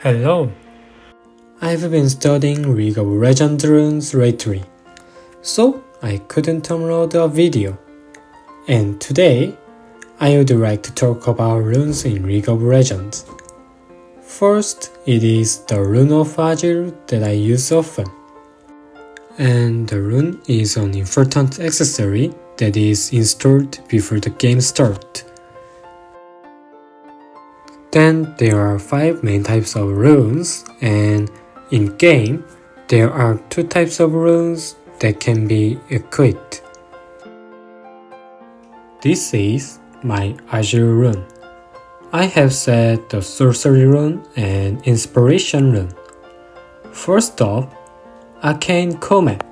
Hello! I've been studying League of Legends runes lately, so I couldn't upload a video. And today, I would like to talk about runes in League of Legends. First, it is the rune of Azir that I use often. And the rune is an important accessory that is installed before the game starts. Then there are 5 main types of runes, and in game, there are 2 types of runes that can be equipped. This is my Azir rune. I have set the sorcery rune and inspiration rune. First up, Arcane Comet.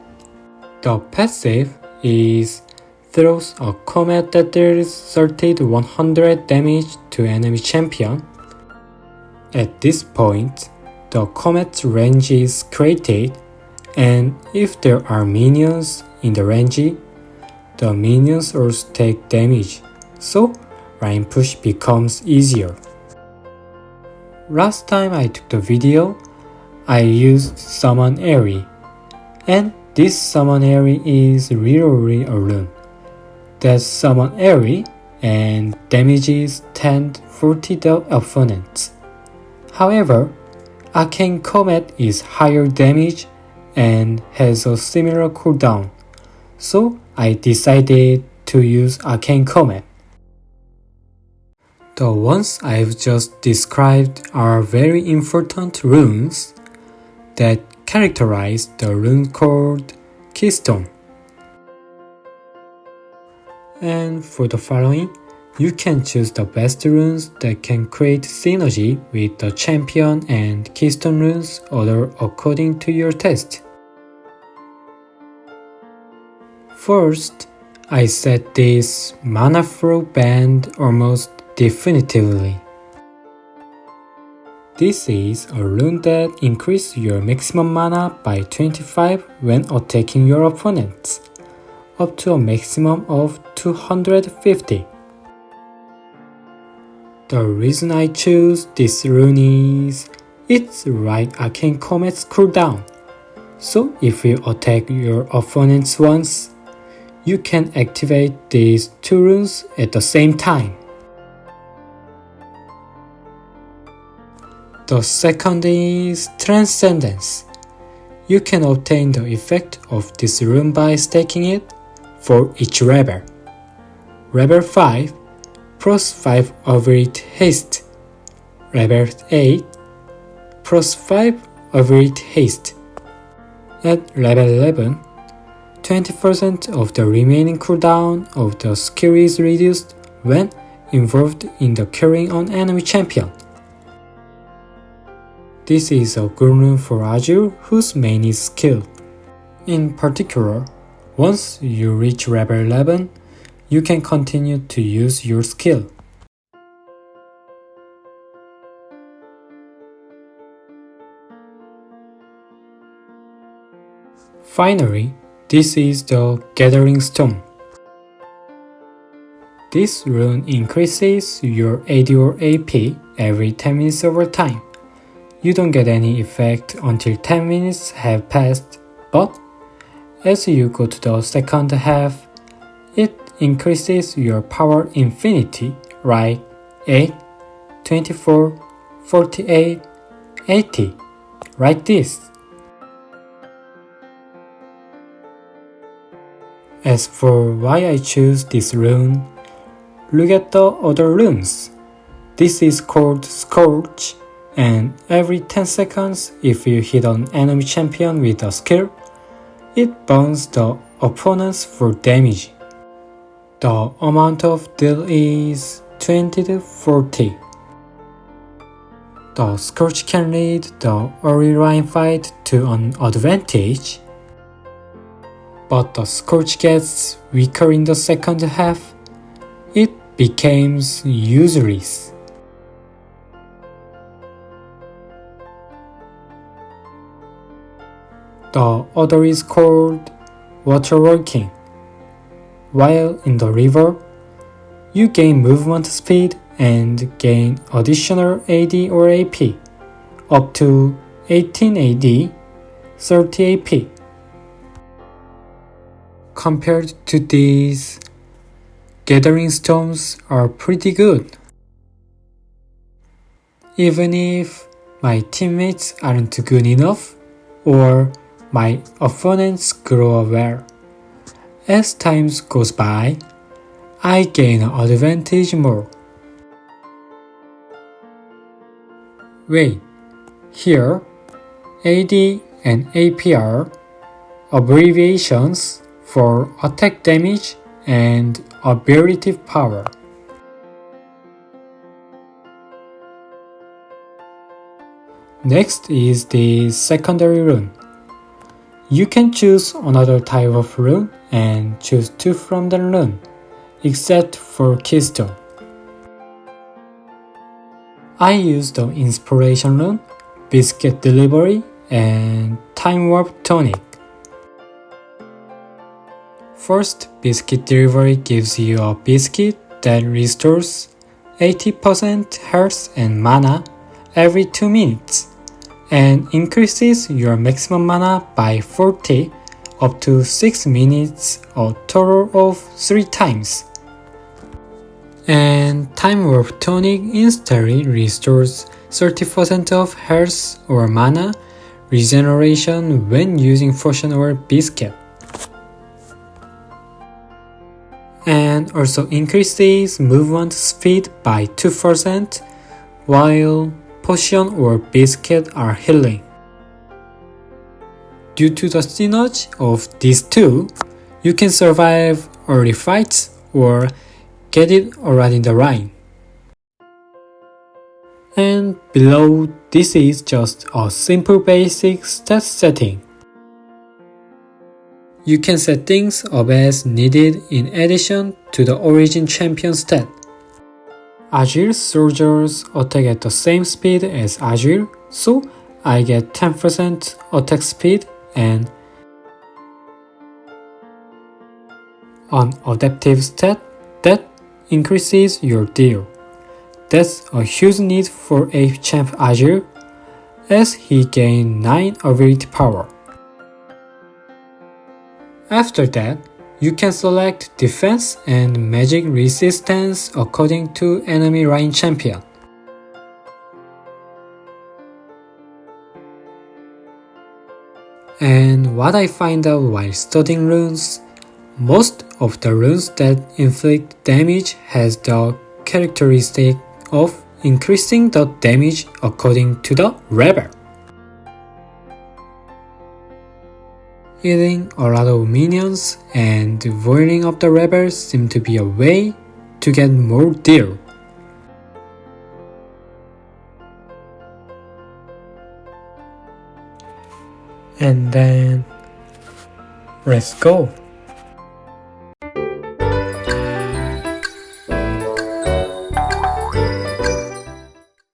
The passive is throws a comet that deals 30-100 damage to enemy champion. At this point, the comet's range is created, and if there are minions in the range, the minions also take damage, so line push becomes easier. Last time I took the video, I used Summon Airy, and this Summon Airy is literally a rune that summon Airy and damages 10-40 the opponents. However, Arcane Comet is higher damage and has a similar cooldown, so I decided to use Arcane Comet. The ones I've just described are very important runes that characterize the rune called Keystone. And for the following, you can choose the best runes that can create synergy with the champion and keystone runes order according to your taste. First, I set this mana flow band almost definitively. This is a rune that increases your maximum mana by 25 when attacking your opponents, up to a maximum of 250. The reason I choose this rune is it's right Arcane Comet's cooldown. So if you attack your opponents once, you can activate these 2 runes at the same time. The second is Transcendence. You can obtain the effect of this rune by stacking it for each level. Level 5 plus 5 overeat haste. Level 8 plus 5 overeat haste. At level 11, 20% of the remaining cooldown of the skill is reduced when involved in the killing an enemy champion. This is a good rune for Azir whose main is skill. In particular, once you reach level 11, you can continue to use your skill. Finally, this is the Gathering Stone. This rune increases your AD or AP every 10 minutes over time. You don't get any effect until 10 minutes have passed, but as you go to the second half, it increases your power infinity, like 8, 24, 48, 80, like this. As for why I choose this rune, look at the other runes. This is called Scorch, and every 10 seconds if you hit an enemy champion with a skill, it burns the opponents for damage. The amount of deal is 20-40. The Scorch can lead the early line fight to an advantage, but the Scorch gets weaker in the second half. It becomes useless. The other is called Waterworking. While in the river, you gain movement speed and gain additional AD or AP, up to 18 AD, 30 AP. Compared to these, Gathering Stones are pretty good. Even if my teammates aren't good enough, or my opponents grow aware. As time goes by, I gain an advantage more. Wait, here, AD and AP are abbreviations for attack damage and ability power. Next is the secondary rune. You can choose another type of rune and choose 2 from the rune, except for Keystone. I use the Inspiration rune, Biscuit Delivery, and Time Warp Tonic. First, Biscuit Delivery gives you a biscuit that restores 80% health and mana every 2 minutes, and increases your maximum mana by 40 up to 6 minutes, a total of 3 times. And Time Warp Tonic instantly restores 30% of health or mana regeneration when using Potion or Biscuit. And also increases movement speed by 2%, while Potion or Biscuit are healing. Due to the synergy of these two, you can survive early fights or get it already in the line. And below, this is just a simple basic stat setting. You can set things up as needed in addition to the origin champion stat. Azir soldiers attack at the same speed as Azir, so I get 10% attack speed and an adaptive stat that increases your deal. That's a huge need for a champ Azir, as he gains 9 ability power. After that, you can select defense and magic resistance according to enemy line champion. And what I find out while studying runes, most of the runes that inflict damage has the characteristic of increasing the damage according to the level. Eating a lot of minions and voiding up the rebels seem to be a way to get more deal. And then let's go.